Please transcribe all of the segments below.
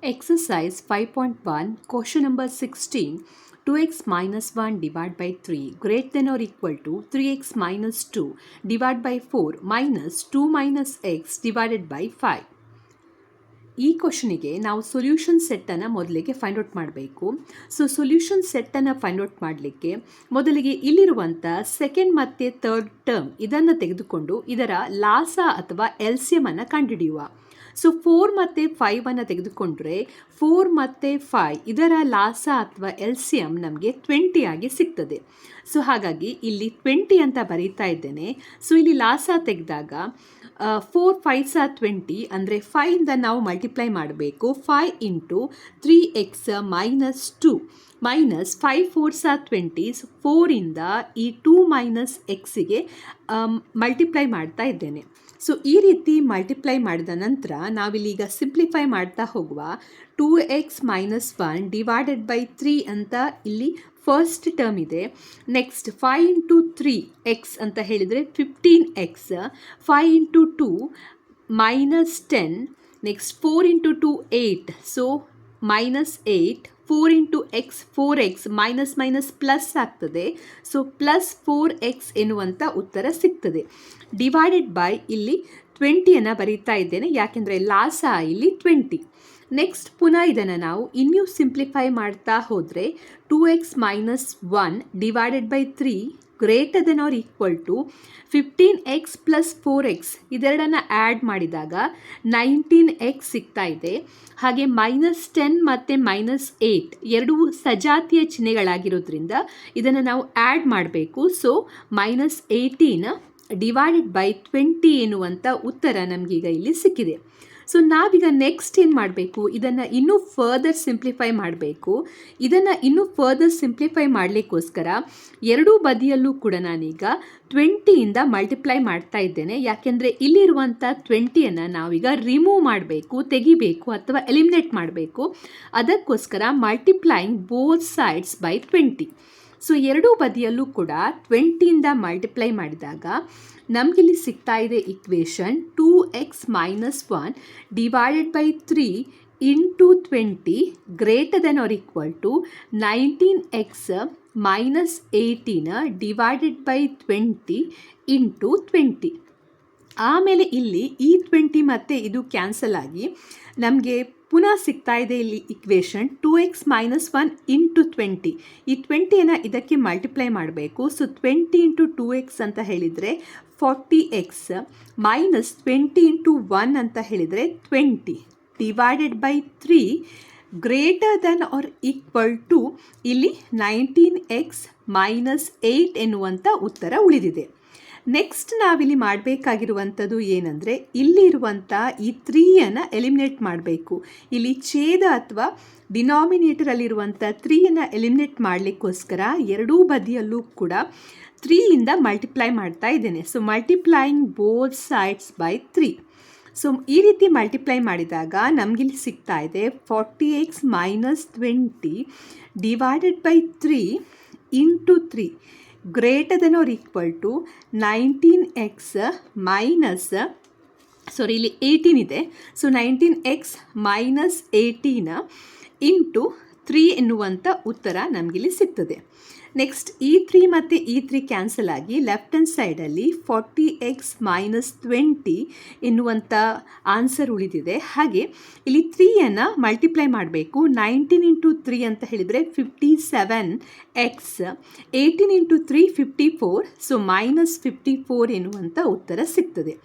Exercise 5.1, question number 16. 2x minus 1 divided by 3 greater than or equal to 3x minus 2 divided by 4 minus 2 minus x divided by 5. ಈ ಕ್ವಶನಿಗೆ ನಾವು solution ಸೆಟ್ಟನ್ನು ಮೊದಲಿಗೆ find out ಮಾಡಬೇಕು. Solution ಸೆಟ್ಟನ್ನು find out ಮಾಡಲಿಕ್ಕೆ ಮೊದಲಿಗೆ ಇಲ್ಲಿರುವಂಥ second ಮತ್ತು third term ಇದನ್ನು ತೆಗೆದುಕೊಂಡು ಇದರ ಲಾಸ ಅಥವಾ ಎಲ್ಸಿಯಮ್ ಅನ್ನು ಕಂಡುಹಿಡಿಯುವ. 4 ಮತ್ತು 5 ತೆಗೆದುಕೊಂಡ್ರೆ 4 ಮತ್ತು 5 ಇದರ ಲಾಸ ಅಥವಾ ಎಲ್ಸಿಯಮ್ ನಮಗೆ 20 ಆಗಿ ಸಿಗ್ತದೆ. ಹಾಗಾಗಿ ಇಲ್ಲಿ 20 ಅಂತ ಬರೀತಾ ಇದ್ದೇನೆ. ಇಲ್ಲಿ ಲಾಸ ತೆಗೆದಾಗ 4 5s 20 ಅಂದರೆ 5ಇಂದ ನಾವು ಮಲ್ಟಿಪ್ಲೈ ಮಾಡಬೇಕು. 5 into 3x minus 2 minus 5 4s 20. 4ಇಂದ ಈ 2 ಮೈನಸ್ ಎಕ್ಸಿಗೆ ಮಲ್ಟಿಪ್ಲೈ ಮಾಡ್ತಾ ಇದ್ದೇನೆ. ಈ ರೀತಿ ಮಲ್ಟಿಪ್ಲೈ ಮಾಡಿದ ನಂತರ ನಾವಿಲ್ಲೀಗ ಸಿಂಪ್ಲಿಫೈ ಮಾಡ್ತಾ ಹೋಗುವ. 2x ಮೈನಸ್ 1 ಡಿವೈಡೆಡ್ ಬೈ 3 ಅಂತ ಇಲ್ಲಿ ಫಸ್ಟ್ ಟರ್ಮ್ ಇದೆ. ನೆಕ್ಸ್ಟ್ 5 ಇಂಟು 3 ಎಕ್ಸ್ ಅಂತ ಹೇಳಿದರೆ 15x. 5 into 2 minus 10. Next 4 into 2 8 minus 8. 4 into X 4x minus minus plus ಆಗ್ತದೆ. ಪ್ಲಸ್ 4x ಎನ್ನುವಂಥ ಉತ್ತರ ಸಿಗ್ತದೆ. ಡಿವೈಡೆಡ್ ಬೈ ಇಲ್ಲಿ 20 ಬರೀತಾ ಇದ್ದೇನೆ, ಯಾಕೆಂದರೆ ಲಾಸ ಇಲ್ಲಿ 20. ನೆಕ್ಸ್ಟ್ ಪುನಃ ಇದನ್ನು ನಾವು ಇನ್ನೂ ಸಿಂಪ್ಲಿಫೈ ಮಾಡ್ತಾ ಹೋದರೆ 2x minus 1 divided by 3 greater than or equal to 15x plus 4x ಇದೆರಡನ್ನು ಆ್ಯಡ್ ಮಾಡಿದಾಗ 19x ಸಿಗ್ತಾ ಇದೆ. ಹಾಗೆ ಮೈನಸ್ 10 ಮತ್ತು ಮೈನಸ್ 8 ಎರಡೂ ಸಜಾತಿಯ ಚಿಹ್ನೆಗಳಾಗಿರೋದ್ರಿಂದ ಇದನ್ನು ನಾವು ಆ್ಯಡ್ ಮಾಡಬೇಕು. ಮೈನಸ್ 18 ಡಿವೈಡೆಡ್ ಬೈ 20 ಎನ್ನುವಂಥ ಉತ್ತರ ನಮಗೀಗ ಇಲ್ಲಿ ಸಿಕ್ಕಿದೆ. ನಾವೀಗ ನೆಕ್ಸ್ಟ್ ಏನು ಮಾಡಬೇಕು, ಇದನ್ನು ಇನ್ನೂ ಫರ್ದರ್ ಸಿಂಪ್ಲಿಫೈ ಮಾಡಬೇಕು. ಇದನ್ನು ಇನ್ನೂ ಫರ್ದರ್ ಸಿಂಪ್ಲಿಫೈ ಮಾಡಲಿಕ್ಕೋಸ್ಕರ ಎರಡೂ ಬದಿಯಲ್ಲೂ ಕೂಡ ನಾನೀಗ 20ಇಂದ ಮಲ್ಟಿಪ್ಲೈ ಮಾಡ್ತಾ ಇದ್ದೇನೆ, ಯಾಕೆಂದರೆ ಇಲ್ಲಿರುವಂಥ 20 ನಾವೀಗ ರಿಮೂವ್ ಮಾಡಬೇಕು, ತೆಗಿಬೇಕು ಅಥವಾ ಎಲಿಮಿನೇಟ್ ಮಾಡಬೇಕು. ಅದಕ್ಕೋಸ್ಕರ ಮಲ್ಟಿಪ್ಲೈಯಿಂಗ್ ಬೋತ್ ಸೈಡ್ಸ್ ಬೈ 20. ಎರಡೂ ಬದಿಯಲ್ಲೂ ಕೂಡ 20ಇಂದ ಮಲ್ಟಿಪ್ಲೈ ಮಾಡಿದಾಗ ನಮಗಿಲ್ಲಿ ಸಿಗ್ತಾ ಇದೆ equation 2x minus 1 divided by 3 into 20 greater than or equal to 19x minus 18 divided by 20 into 20. ಆಮೇಲೆ ಇಲ್ಲಿ ಈ 20 ಮತ್ತು ಇದು ಕ್ಯಾನ್ಸಲ್ ಆಗಿ ನಮಗೆ ಪುನಃ ಸಿಗ್ತಾ ಇದೆ ಇಲ್ಲಿ ಇಕ್ವೇಷನ್ 2x ಮೈನಸ್ 1 ಇಂಟು 20. ಈ 20 ಇದಕ್ಕೆ ಮಲ್ಟಿಪ್ಲೈ ಮಾಡಬೇಕು. 20 ಇಂಟು 2x ಅಂತ ಹೇಳಿದರೆ 40x ಮೈನಸ್ 20 ಇಂಟು 1 ಅಂತ ಹೇಳಿದರೆ 20 divided by 3 greater than or equal to ಇಲ್ಲಿ 19x ಮೈನಸ್ 8 ಎನ್ನುವಂಥ ಉತ್ತರ ಉಳಿದಿದೆ. ನೆಕ್ಸ್ಟ್ ನಾವಿಲ್ಲಿ ಮಾಡಬೇಕಾಗಿರುವಂಥದ್ದು ಏನಂದರೆ ಇಲ್ಲಿರುವಂಥ ಈ 3 ಎಲಿಮಿನೇಟ್ ಮಾಡಬೇಕು. ಇಲ್ಲಿ ಛೇದ ಅಥವಾ ಡಿನಾಮಿನೇಟರಲ್ಲಿರುವಂಥ 3 ಎಲಿಮಿನೇಟ್ ಮಾಡಲಿಕ್ಕೋಸ್ಕರ ಎರಡೂ ಬದಿಯಲ್ಲೂ ಕೂಡ 3ಇಂದ ಮಲ್ಟಿಪ್ಲೈ ಮಾಡ್ತಾ ಇದ್ದೇನೆ. Multiplying both sides by 3. ಈ ರೀತಿ ಮಲ್ಟಿಪ್ಲೈ ಮಾಡಿದಾಗ ನಮಗಿಲ್ಲಿ ಸಿಗ್ತಾ ಇದೆ 40x minus 20 divided by 3 into 3 greater than or equal to 19x minus ಇಲ್ಲಿ 18 ಇದೆ. 19x ಮೈನಸ್ 18 ಇಂಟು 3 ಎನ್ನುವಂಥ ಉತ್ತರ ನಮಗಿಲ್ಲಿ ಸಿಗ್ತದೆ. ನೆಕ್ಸ್ಟ್ ಈ 3 ಮತ್ತು ಈ 3 ಕ್ಯಾನ್ಸಲ್ ಆಗಿ ಲೆಫ್ಟ್ ಹ್ಯಾಂಡ್ ಸೈಡಲ್ಲಿ 40x ಮೈನಸ್ 20 ಎನ್ನುವಂಥ ಆನ್ಸರ್ ಉಳಿದಿದೆ. ಹಾಗೆ ಇಲ್ಲಿ 3 ಮಲ್ಟಿಪ್ಲೈ ಮಾಡಬೇಕು. 19 ಇಂಟು 3 ಅಂತ ಹೇಳಿದರೆ 57x, 18 ಇಂಟು 3 54, ಮೈನಸ್ 54 ಎನ್ನುವಂಥ ಉತ್ತರ ಸಿಗ್ತದೆ.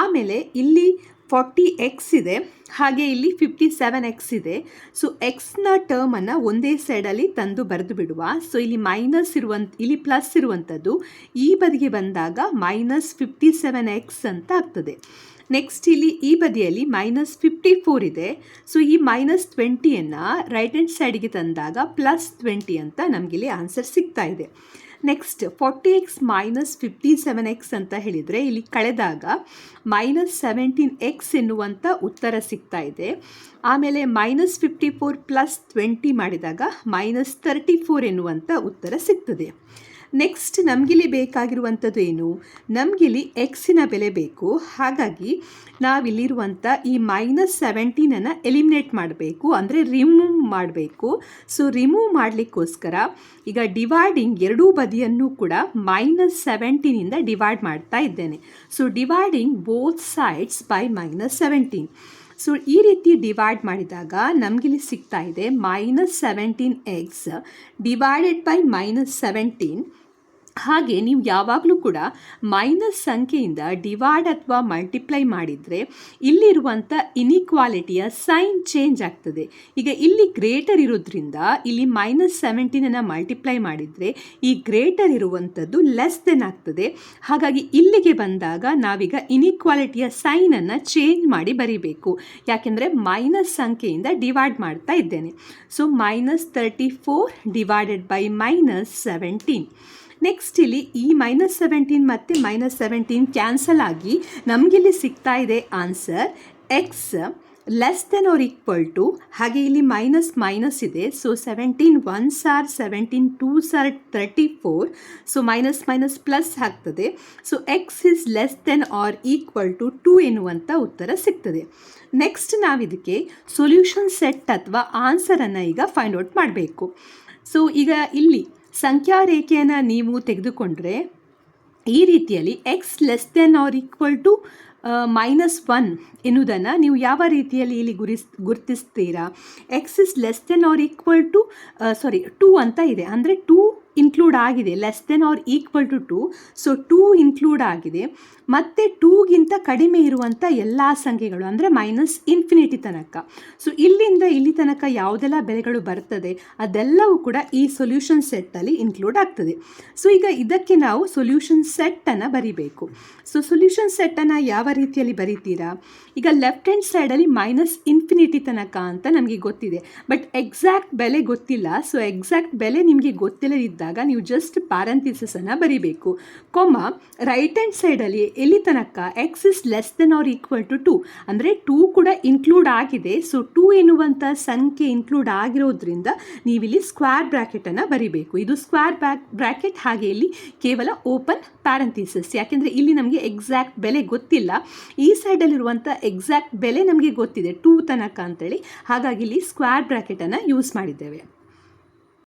ಆಮೇಲೆ ಇಲ್ಲಿ 40x ಇದೆ, ಹಾಗೆ ಇಲ್ಲಿ 57x ಇದೆ. ಎಕ್ಸ್ನ ಟರ್ಮನ್ನು ಒಂದೇ ಸೈಡಲ್ಲಿ ತಂದು ಬರೆದು ಬಿಡುವ. ಇಲ್ಲಿ ಮೈನಸ್ ಇಲ್ಲಿ ಪ್ಲಸ್ ಇರುವಂಥದ್ದು ಈ ಬದಿಗೆ ಬಂದಾಗ ಮೈನಸ್ 57x ಅಂತ ಆಗ್ತದೆ. ನೆಕ್ಸ್ಟ್ ಇಲ್ಲಿ ಈ ಬದಿಯಲ್ಲಿ ಮೈನಸ್ 54 ಇದೆ. ಈ ಮೈನಸ್ 20 ರೈಟ್ ಹ್ಯಾಂಡ್ ಸೈಡಿಗೆ ತಂದಾಗ ಪ್ಲಸ್ 20 ಅಂತ ನಮಗಿಲ್ಲಿ ಆನ್ಸರ್ ಸಿಗ್ತಾ ಇದೆ. ನೆಕ್ಸ್ಟ್ 40x ಮೈನಸ್ 57x ಅಂತ ಹೇಳಿದರೆ ಇಲ್ಲಿ ಕಳೆದಾಗ ಮೈನಸ್ 17x ಎನ್ನುವಂಥ ಉತ್ತರ ಸಿಗ್ತಾ ಇದೆ. ಆಮೇಲೆ ಮೈನಸ್ 54 ಪ್ಲಸ್ 20 ಮಾಡಿದಾಗ ಮೈನಸ್ 34 ಎನ್ನುವಂಥ ಉತ್ತರ ಸಿಗ್ತದೆ. ನೆಕ್ಸ್ಟ್ ನಮಗಿಲ್ಲಿ ಬೇಕಾಗಿರುವಂಥದ್ದು ಏನು, ನಮಗಿಲ್ಲಿ ಎಕ್ಸಿನ ಬೆಲೆ ಬೇಕು. ಹಾಗಾಗಿ ನಾವಿಲ್ಲಿರುವಂಥ ಈ -17 ಎಲಿಮಿನೇಟ್ ಮಾಡಬೇಕು, ಅಂದರೆ ರಿಮೂವ್ ಮಾಡಬೇಕು. ಸೊ ರಿಮೂವ್ ಮಾಡಲಿಕ್ಕೋಸ್ಕರ ಈಗ ಡಿವೈಡಿಂಗ್ ಎರಡೂ ಬದಿಯನ್ನು ಕೂಡ -17 ಡಿವೈಡ್ ಮಾಡ್ತಾ ಇದ್ದೇನೆ. So dividing both sides by -17. So ಈ ರೀತಿ ಡಿವೈಡ್ ಮಾಡಿದಾಗ ನಮಗಿಲ್ಲಿ ಸಿಗ್ತಾ ಇದೆ -17x ಡಿವೈಡೆಡ್ ಬೈ -17. ಹಾಗೆ ನೀವು ಯಾವಾಗಲೂ ಕೂಡ ಮೈನಸ್ ಸಂಖ್ಯೆಯಿಂದ ಡಿವೈಡ್ ಅಥವಾ ಮಲ್ಟಿಪ್ಲೈ ಮಾಡಿದರೆ ಇಲ್ಲಿರುವಂಥ ಇನಿಕ್ವಾಲಿಟಿಯ ಸೈನ್ ಚೇಂಜ್ ಆಗ್ತದೆ. ಈಗ ಇಲ್ಲಿ ಗ್ರೇಟರ್ ಇರೋದ್ರಿಂದ ಇಲ್ಲಿ -17 ಮಲ್ಟಿಪ್ಲೈ ಮಾಡಿದರೆ ಈ ಗ್ರೇಟರ್ ಇರುವಂಥದ್ದು ಲೆಸ್ ದೆನ್ ಆಗ್ತದೆ. ಹಾಗಾಗಿ ಇಲ್ಲಿಗೆ ಬಂದಾಗ ನಾವೀಗ ಇನಿಕ್ವಾಲಿಟಿಯ ಸೈನನ್ನು ಚೇಂಜ್ ಮಾಡಿ ಬರೀಬೇಕು, ಯಾಕೆಂದರೆ ಮೈನಸ್ ಸಂಖ್ಯೆಯಿಂದ ಡಿವೈಡ್ ಮಾಡ್ತಾ ಇದ್ದೇನೆ. So -34 divided by -17. ನೆಕ್ಸ್ಟ್ ಇಲ್ಲಿ ಈ -17 ಮತ್ತು -17 ಕ್ಯಾನ್ಸಲ್ ಆಗಿ ನಮಗಿಲ್ಲಿ ಸಿಗ್ತಾ ಇದೆ answer x less than or equal to, ಹಾಗೆ ಇಲ್ಲಿ ಮೈನಸ್ ಇದೆ. So 17 1s are 17 2s are 34. So minus plus ಆಗ್ತದೆ. So x is less than or equal to 2 ಎನ್ನುವಂಥ ಉತ್ತರ ಸಿಗ್ತದೆ. ನೆಕ್ಸ್ಟ್ ನಾವಿದಕ್ಕೆ ಸೊಲ್ಯೂಷನ್ ಸೆಟ್ ಅಥವಾ ಆನ್ಸರನ್ನು ಈಗ ಫೈಂಡ್ ಔಟ್ ಮಾಡಬೇಕು. ಸೊ ಈಗ ಇಲ್ಲಿ ಸಂಖ್ಯಾ ರೇಖೆಯನ್ನು ನೀವು ತೆಗೆದುಕೊಂಡ್ರೆ ಈ ರೀತಿಯಲ್ಲಿ x less than or equal to -1 ಎನ್ನುವುದನ್ನು ನೀವು ಯಾವ ರೀತಿಯಲ್ಲಿ ಇಲ್ಲಿ ಗುರುತಿಸ್ತೀರಾ? X is less than or equal to 2 ಅಂತ ಇದೆ, ಅಂದರೆ 2 ಇನ್ಕ್ಲೂಡ್ ಆಗಿದೆ. Less than or equal to 2. So 2 include ಆಗಿದೆ. ಮತ್ತು 2ಗಿಂತ ಕಡಿಮೆ ಇರುವಂಥ ಎಲ್ಲ ಸಂಖ್ಯೆಗಳು, ಅಂದರೆ -∞ ತನಕ. ಸೊ ಇಲ್ಲಿಂದ ಇಲ್ಲಿ ತನಕ ಯಾವುದೆಲ್ಲ ಬೆಲೆಗಳು ಬರ್ತದೆ ಅದೆಲ್ಲವೂ ಕೂಡ ಈ ಸೊಲ್ಯೂಷನ್ ಸೆಟ್ಟಲ್ಲಿ ಇನ್ಕ್ಲೂಡ್ ಆಗ್ತದೆ. ಸೊ ಈಗ ಇದಕ್ಕೆ ನಾವು ಸೊಲ್ಯೂಷನ್ ಸೆಟ್ಟನ್ನು ಬರಿಬೇಕು. ಸೊ ಸೊಲ್ಯೂಷನ್ ಸೆಟ್ಟನ್ನು ಯಾವ ರೀತಿಯಲ್ಲಿ ಬರೀತೀರಾ? ಈಗ ಲೆಫ್ಟ್ ಹ್ಯಾಂಡ್ ಸೈಡಲ್ಲಿ -∞ ತನಕ ಅಂತ ನಮಗೆ ಗೊತ್ತಿದೆ, ಬಟ್ ಎಕ್ಸಾಕ್ಟ್ ಬೆಲೆ ಗೊತ್ತಿಲ್ಲ. ಸೊ ಎಕ್ಸಾಕ್ಟ್ ಬೆಲೆ ನಿಮಗೆ ಗೊತ್ತಿಲ್ಲದಿದ್ದಾಗ ನೀವು ಜಸ್ಟ್ ಪ್ಯಾರಂಥಿಸಿಸನ್ನು ಬರಿಬೇಕು. ರೈಟ್ ಹ್ಯಾಂಡ್ ಸೈಡಲ್ಲಿ ಎಲ್ಲಿ ತನಕ x is less than or equal to 2, ಅಂದರೆ 2 ಕೂಡ ಇನ್ಕ್ಲೂಡ್ ಆಗಿದೆ. ಸೊ 2 ಎನ್ನುವಂಥ ಸಂಖ್ಯೆ ಇನ್ಕ್ಲೂಡ್ ಆಗಿರೋದ್ರಿಂದ ನೀವಿಲ್ಲಿ ಸ್ಕ್ವೇರ್ ಬ್ರ್ಯಾಕೆಟನ್ನು ಬರಿಬೇಕು. ಇದು ಸ್ಕ್ವೇರ್ ಬ್ರ್ಯಾಕೆಟ್, ಹಾಗೆ ಇಲ್ಲಿ ಕೇವಲ ಓಪನ್ ಪ್ಯಾರಂಥಿಸಿಸ್, ಯಾಕೆಂದರೆ ಇಲ್ಲಿ ನಮಗೆ ಎಕ್ಸಾಕ್ಟ್ ಬೆಲೆ ಗೊತ್ತಿಲ್ಲ. ಈ ಸೈಡಲ್ಲಿರುವಂಥ ಎಕ್ಸಾಕ್ಟ್ ಬೆಲೆ ನಮಗೆ ಗೊತ್ತಿದೆ 2 ತನಕ ಅಂತೇಳಿ, ಹಾಗಾಗಿ ಇಲ್ಲಿ ಸ್ಕ್ವೇರ್ ಬ್ರ್ಯಾಕೆಟನ್ನು ಯೂಸ್ ಮಾಡಿದ್ದೇವೆ.